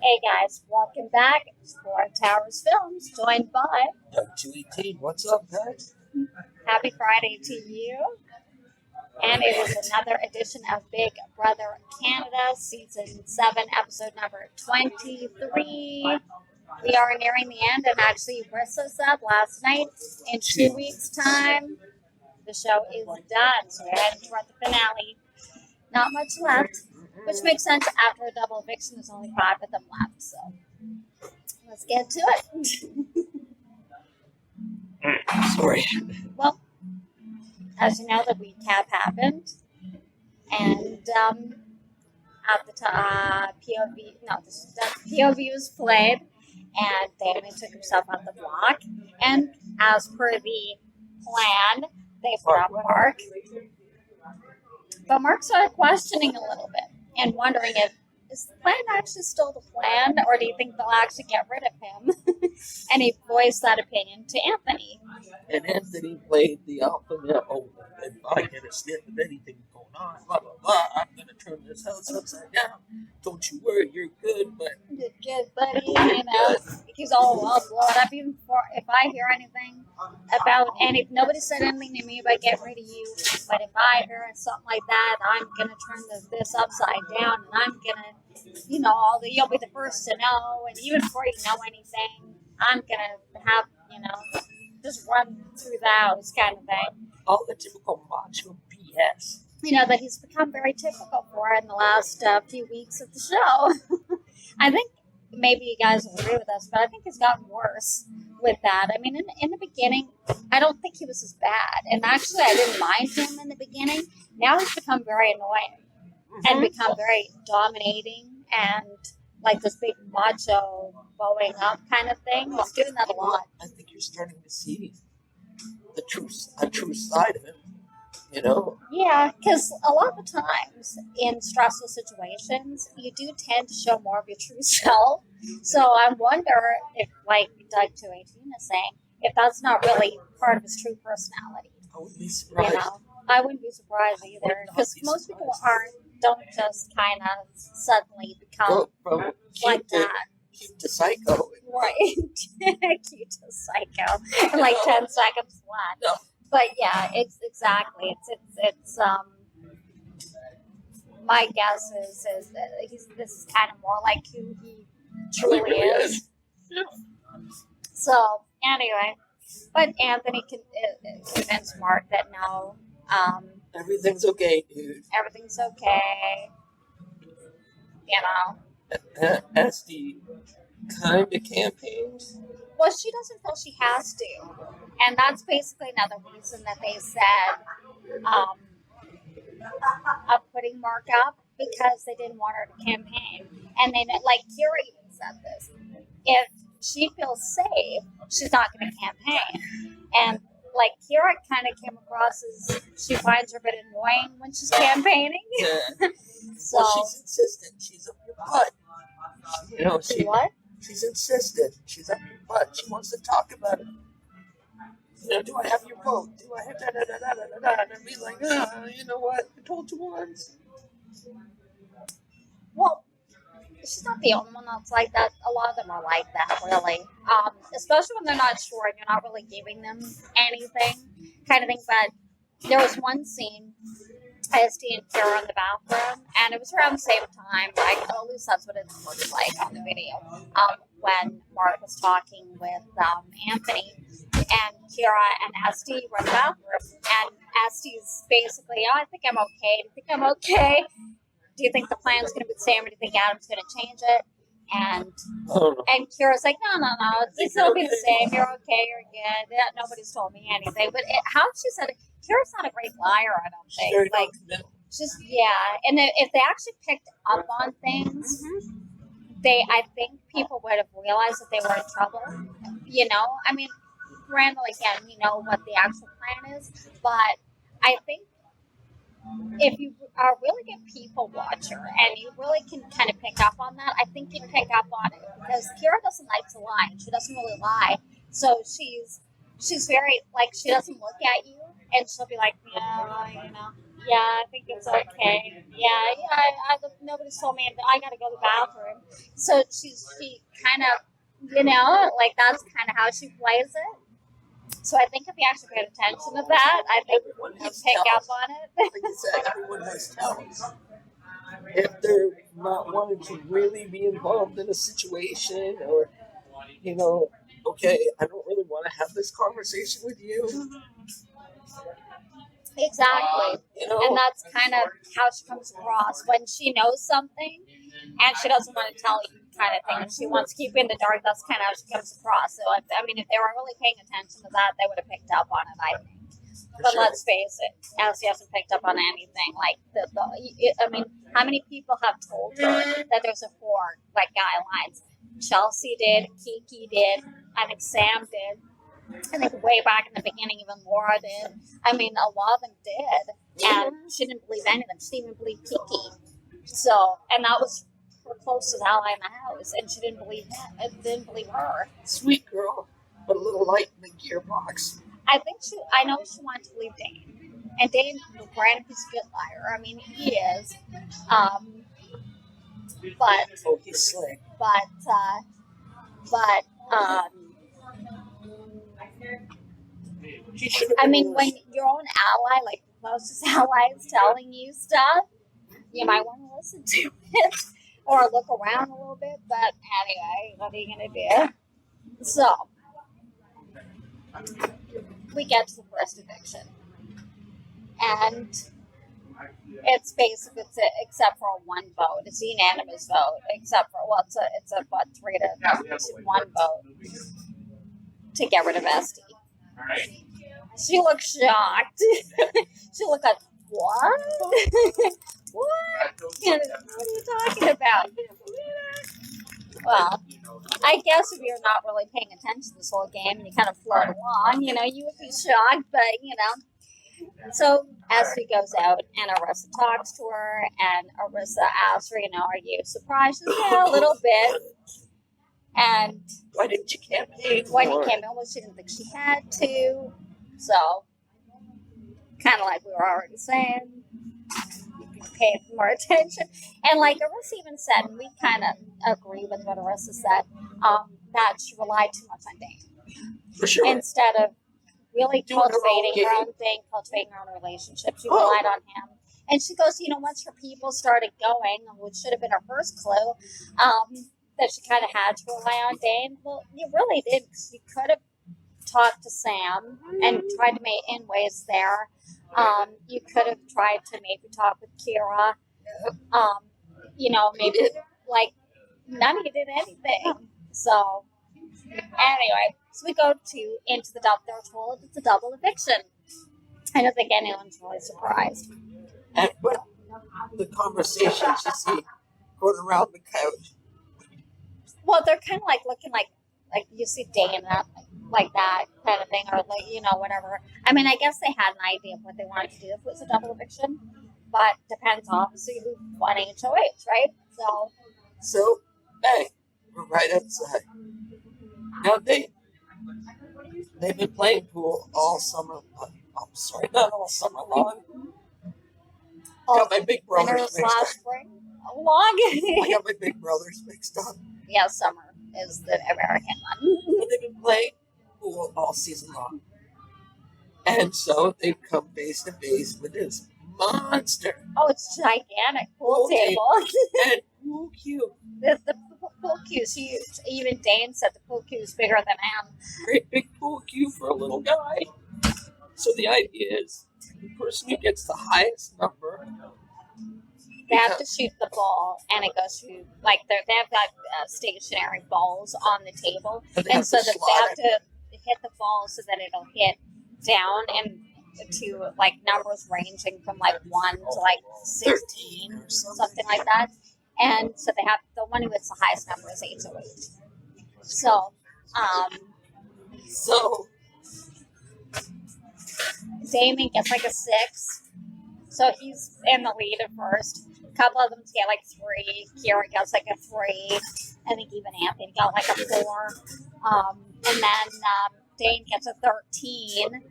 Hey guys, welcome back to Four Towers Films, joined by 218. What's up, guys? Happy Friday to you. And it is another edition of Big Brother Canada, Season 7, Episode number 23. We are nearing the end, and actually, Rissa said last night, in 2 weeks' time, the show is done. So we're heading toward the finale. Not much left, which makes sense after a double eviction. There's only 5 of them left, so let's get to it. Sorry. Well, as you know, the recap happened, and at the POV was played, and Damon took himself off the block, and as per the plan, they put up Mark. But Mark started questioning a little bit and wondering if is the plan actually still the plan, or do you think they'll actually get rid of him? And he voiced that opinion to Anthony. And Anthony played the alpha male. Oh, if I get a sniff of anything going on, blah, blah, blah, I'm going to turn this house upside down. Don't you worry, you're good, but... You're good, buddy. You know, he's all, I'll blow it up even before, if I hear anything about nobody said anything to me about getting rid of you, but if I hear something like that, I'm going to turn this upside down, and I'm going to, you'll be the first to know, and even before you know anything, I'm going to have, just run through the house kind of thing. All the typical macho BS. That he's become very typical for in the last few weeks of the show. I think maybe you guys will agree with us, but I think he's gotten worse with that. I mean, in the beginning, I don't think he was as bad. And actually, I didn't mind him in the beginning. Now he's become very annoying and become very dominating and like this big macho bowing up kind of thing. He's doing that a lot. I think you're starting to see a true side of him. Yeah, because a lot of the times in stressful situations, you do tend to show more of your true self. So I wonder if, like Doug 218 is saying, if that's not really part of his true personality. I wouldn't be surprised. I wouldn't be surprised either, because most people don't just kind of suddenly become like that. Cute to psycho. Right. Cute to psycho. In like 10 seconds flat. No. But yeah, it's exactly. It's my guess is that this is kind of more like who he truly is. Yeah. So anyway, but Anthony convinced Mark that no, everything's okay, dude. Everything's okay. As the kind of campaigns. Well, she doesn't feel she has to. And that's basically another reason that they said of putting Mark up, because they didn't want her to campaign. And then, like, Kira even said this. If she feels safe, she's not going to campaign. And, like, Kira kind of came across as she finds her a bit annoying when she's campaigning. Yeah. So, well, she's insistent. She's up your butt. What? She's insistent. She's up your butt. She wants to talk about it. Do I have your vote? Do I have da-da-da-da-da-da? And I'd be like, you know what? I told you once. Well, she's not the only one that's like that. A lot of them are like that, really. Especially when they're not sure and you're not really giving them anything kind of thing. But there was one scene, SD and Kara in the bathroom, and it was around the same time, like, at least that's what it looked like on the video, when Mark was talking with Anthony, and Kira and SD were in the bathroom, and SD's basically, I think I'm okay. Do you think I'm okay? Do you think the plan's going to be the same, or do you think Adam's going to change it? And Kira's like, no, it's going to be the same. You're okay, you're good. Nobody's told me anything. But how she said it, Kira's not a great liar, I don't think. Like, and if they actually picked up on things, I think people would have realized that they were in trouble. I mean, randomly, again, we know what the actual plan is, but I think if you are really good people watcher and you really can kind of pick up on that, I think you pick up on it, because Kira doesn't like to lie. She doesn't really lie. So she's very, like, she doesn't look at you And she'll be like, yeah, yeah, I think it's okay. Yeah, nobody's told me I got to go to the bathroom. So she kind of, like that's kind of how she plays it. So I think if you actually paid attention to that, I think Everyone you has pick up talents. on it. Like you said, everyone has talents. If they're not wanting to really be involved in a situation, or okay, I don't really want to have this conversation with you. Exactly. And that's kind of how she comes across when she knows something and she doesn't want to tell you, kind of thing. And she wants to keep you in the dark. That's kind of how she comes across. So, if they were really paying attention to that, they would have picked up on it, I think. But let's face it, Elsie hasn't picked up on anything. Like, how many people have told her that there's a 4 guidelines? Chelsea did, Kiki did, I think Sam did. I think way back in the beginning, even Laura did. A lot of them did. And she didn't believe any of them. She didn't even believe Kiki. So, and that was her closest ally in the house. And she didn't believe didn't believe her. Sweet girl, but a little light in the gearbox. I know she wanted to believe Dane. And Dane, granted, he's a good liar. He is. But. Oh, he's slick. When your own ally, like the closest ally, is telling you stuff, you might want to listen to it or look around a little bit. But anyway, what are you going to do? So, we get to the first eviction. And it's basically, except for 1 vote. It's a unanimous vote, except for, it's a 3 to 1 vote to get rid of Esty. She looked shocked. She looked like, what? What? What are you talking about? Well, I guess if you're not really paying attention to this whole game and you kind of float along, you would be shocked, but, So Esty goes out and Arissa talks to her, and Arissa asks her, are you surprised? She says, yeah, a little bit. And why didn't you campaign? Well, she didn't think she had to. So, kind of like we were already saying, pay more attention. And like Arissa even said, and we kind of agree with what Arissa said, that she relied too much on Dane. For sure. Instead of really cultivating her own thing, cultivating her own relationship, she relied on him. And she goes, once her people started going, which should have been her first clue, that she kind of had to rely on Dane. Well, you really did, because you could have talked to Sam and tried to make in ways there. You could have tried to maybe talk with Kira. Maybe like none of you did anything. So anyway, so we go into the double. They're told it's a double eviction. I don't think anyone's really surprised. And but the conversations you see going around the couch. Well, they're kind of like looking like you see Dane like that kind of thing, or whatever. I guess they had an idea of what they wanted to do if it was a double eviction, but depends obviously who won HOH, right? So, hey, we're right outside. Now they've been playing pool all summer. I'm sorry, not all summer long. Got my big brothers mixed up. Spring. Long. I got my big brothers mixed up. Yeah, summer is the American one. But they've been playing pool all season long. And so they come face to face with this monster. Oh, it's gigantic pool table. And pool cue. The pool cue's huge. Even Dane said the pool cue's bigger than him. Great big pool cue for a little guy. So the idea is the person who gets the highest number, they have to shoot the ball, and it goes through, they have got stationary balls on the table, and so they have to hit the ball so that it'll hit down and to numbers ranging from 1 to 16 or something like that. And so they have the one who gets the highest number is HOH. So Damien gets a 6. So he's in the lead at first. A couple of them get 3. Kira gets a 3. I think even Anthony got a 4. And then Dane gets a 13.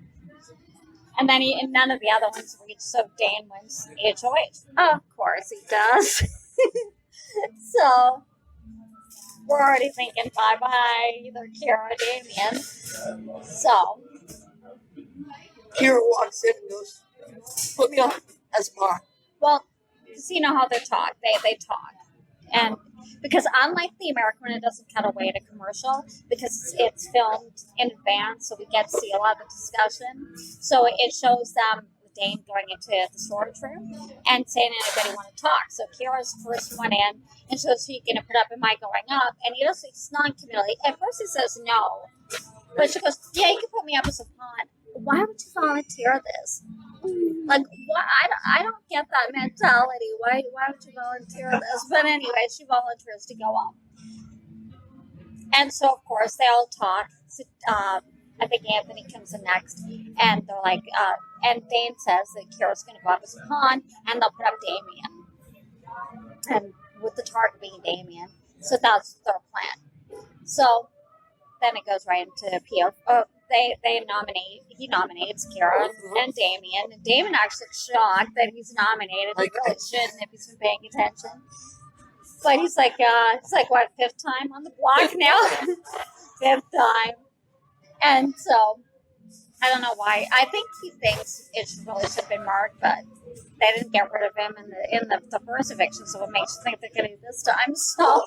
And then and none of the other ones reach, so Dane wins HOH. Of course he does. So we're already thinking bye-bye, either Kira or Damien. So, Kira walks in and goes, put me on as Mark. well, because you know how they talk. They talk. And because unlike the American one, it doesn't cut away to commercial because it's filmed in advance, so we get to see a lot of the discussion. So it shows them, Dane going into the storage room and saying, anybody want to talk? So Kira's the first one in, and so she's going to put up, am I going up? And he doesn't, he's non-committally. At first he says no, but she goes, yeah, you can put me up as a pawn. Why would you volunteer this? Like, why? I don't get that mentality. Why would you volunteer this? But anyway, she volunteers to go up. And so, of course, they all talk. So, I think Anthony comes in next, and they're like, and Dane says that Kira's going to go up as a pawn, and they'll put up Damien, and with the target being Damien. So that's their plan. So then it goes right into PO. Oh, he nominates Kira and Damien, and Damien actually shocked that he's nominated. He really shouldn't if he's been paying attention. But he's like, what, fifth time on the block now? Fifth time. And so, I don't know why. I think he thinks it really should have been Mark, but they didn't get rid of him in the first eviction, so it makes you think they're going to do this time. So,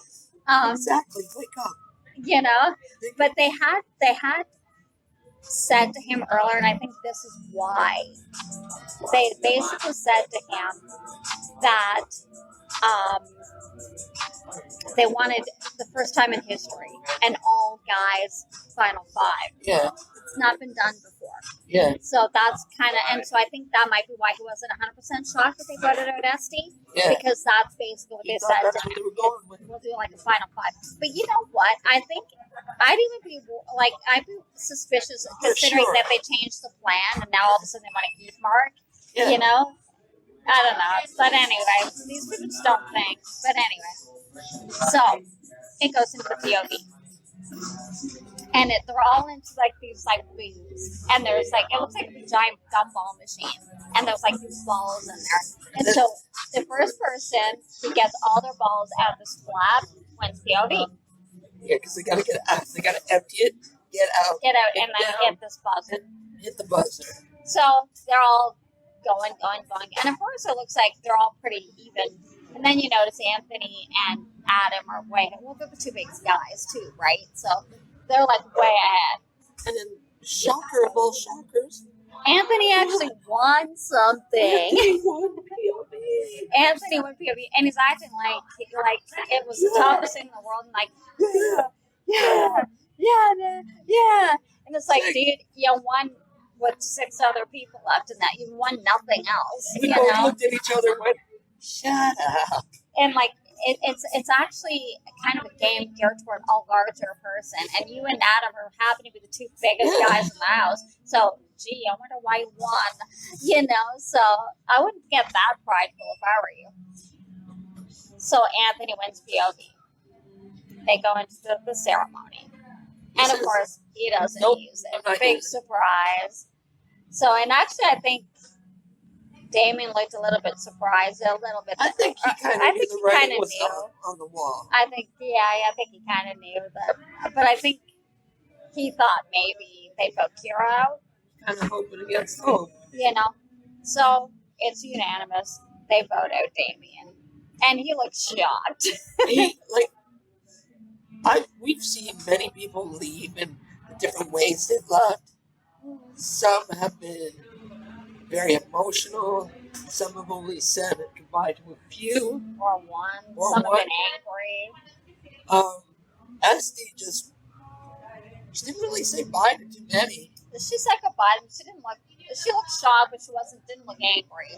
Exactly. Wake up. You know, but they had said to him earlier, and I think this is why they basically said to him that they wanted the first time in history an all guys final five. Yeah. It's not been done before. Yeah. So that's kind of, and so I think that might be why he wasn't 100% shocked that they voted out Esty. Yeah. Because that's basically what they said. That's what they were going with. We'll do like a final five. But you know what? I think I'd be suspicious considering that they changed the plan and now all of a sudden they want to keep Mark. Yeah. You know? I don't know. But anyway, these people just don't think. But anyway. So, it goes into the POV. And they're all into like these like booths. And there's like, it looks like a giant gumball machine. And there's like these balls in there. And so, the first person who gets all their balls out of this flap wins POV. Yeah, because they gotta get out. They gotta empty it, get out, and then hit this buzzer. Hit the buzzer. So they're all going. And at first it looks like they're all pretty even. And then you notice Anthony and Adam are way ahead. Well, they're the two biggest guys too, right? So they're like way ahead. And then shocker of all shockers, Anthony actually won something. Anthony won POV. Anthony won POV, and he's acting like it was the toughest thing in the world, and like, yeah. And it's like, dude, you won with 6 other people left in that. You won nothing else. We You both know? looked at each other and went, shut up. And like, it's actually kind of a game geared toward a larger person, and you and Adam happen to be the two biggest guys in the house. So, gee, I wonder why you won. You know, so I wouldn't get that prideful if I were you. So Anthony wins POV. They go into the ceremony, and of course he doesn't use it. Big surprise. So, and actually, I think Damien looked a little bit surprised, a little bit. I think he kind of knew the writing was on the wall. I think he kind of knew that. But I think he thought maybe they vote Kira out. Kind of hoping against hope. You know? So, it's unanimous. They vote out Damien. And he looks shocked. We've seen many people leave in different ways they've left. Some have been very emotional. Some have only said goodbye to a few. Or one. Some have been angry. Esty she didn't really say bye to too many. She said goodbye. She looked shocked, but didn't look angry.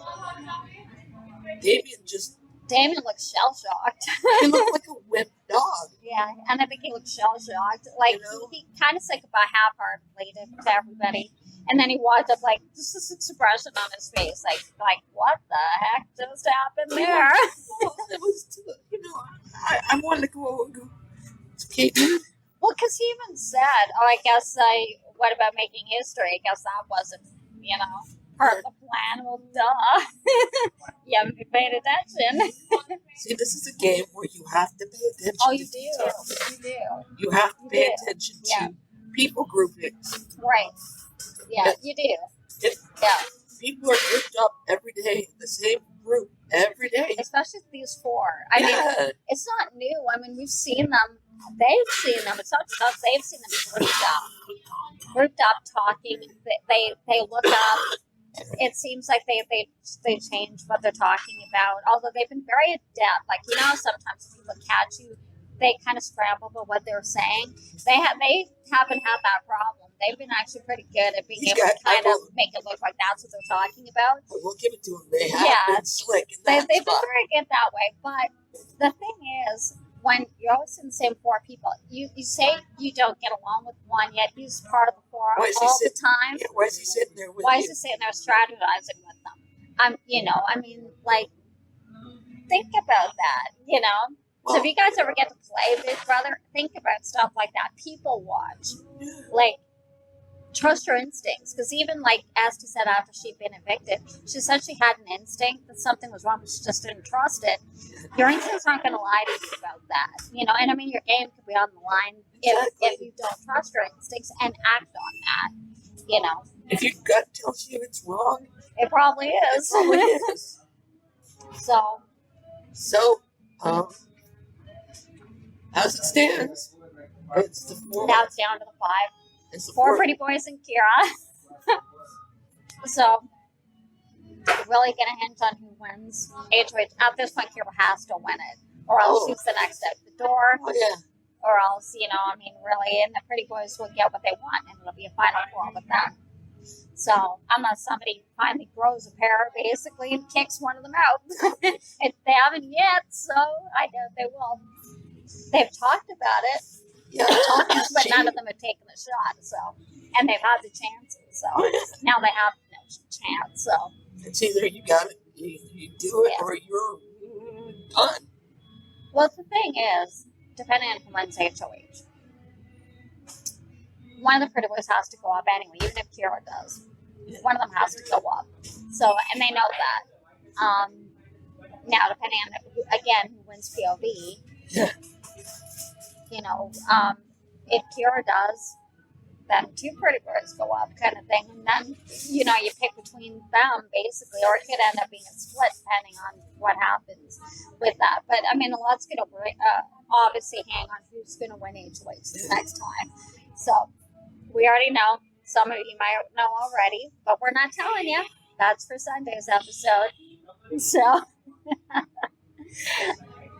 Damien looked shell-shocked. He looked like a whipped dog. Yeah, and I think he looked shell-shocked. Like, he kind of said goodbye half-heartedly to everybody. And then he walked up, like, just this expression on his face, like what the heck just happened there? Well, it was, I wanted to go to Kate. Well, because he even said, what about making history? I guess that wasn't, part of the plan. Well, duh. You haven't been paying attention. See, this is a game where you have to pay attention Oh, to you do. details. You do. You have to You pay do. attention Yeah. to people groupings. Right. Yeah, It- you do. it- Yeah. People are grouped up every day, the same group every day. Especially these four. I mean, Yeah. it's not new. I mean, we've seen them. They've seen them. It's not just us. They've seen them grouped up, talking. They look up. It seems like they change what they're talking about. Although they've been very adept. Like, you know, sometimes people catch you, they kind of scramble about what they're saying. They haven't had that problem. They've been actually pretty good at being These able guys- to kind of make it look like that's what they're talking about. I will give it to them. They have Yeah. been slick in They've that been spot. very good that way. But the thing is, when you're always in the same four people, you say you don't get along with one, yet he's part of the four Why is he all the sitting- time. Yeah, why is he sitting there with Why you? is he sitting there strategizing with them? I mean, like, think about that, you know? So if you guys ever get to play Big Brother, think about stuff like that. People watch. Like, trust your instincts. Because even, like, Asti said after she'd been evicted, she said she had an instinct that something was wrong, but she just didn't trust it. Your instincts aren't going to lie to you about that, you know? And I mean, your game could be on the line if you don't trust your instincts and act on that, you know? If your gut tells you it's wrong, It probably it is. probably is. So, So, as it stands, it's the four. now it's down to the five. It's the Four pretty boys and Kira. So, really going to hinge on who wins. HOH, at this point, Kira has to win it. Or else she's the next out the door. Oh yeah. Or else, you know, I mean, really, and the pretty boys will get what they want, and it'll be a final four with them. So, unless somebody finally grows a pair, basically, and kicks one of them out. They haven't yet, so I know they will. They've talked about it, Yeah. but none of them have taken the shot, so. And they've had the chances, so. Oh, yeah. Now they have no chance, so. It's either you got it, you do it, Yeah. or you're done. Well, the thing is, depending on who wins HOH, one of the pretty boys has to go up anyway, even if Kira does. One of them has to go up. So, and they know that. Now, depending on, again, who wins POV, Yeah. you know, if Kira does, then two pretty boys go up kind of thing. And then, you know, you pick between them, basically, or it could end up being a split depending on what happens with that. But, I mean, a lot's going to obviously hang on who's going to win HOH the next time. So, we already know. Some of you might know already, but we're not telling you. That's for Sunday's episode. So,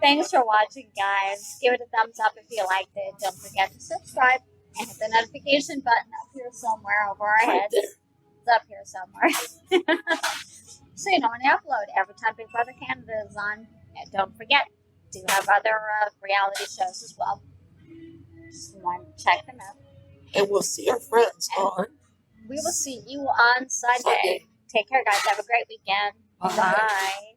thanks for watching, guys. Give it a thumbs up if you liked it. Don't forget to subscribe and hit the notification button up here somewhere over our Right heads. there. It's up here somewhere. So you know when you upload every time Big Brother Canada is on. And don't forget, do have other reality shows as well. Just want to check them out. And we'll see our friends on We will see you on Sunday. Sunday. Take care, guys. Have a great weekend. Bye. Bye.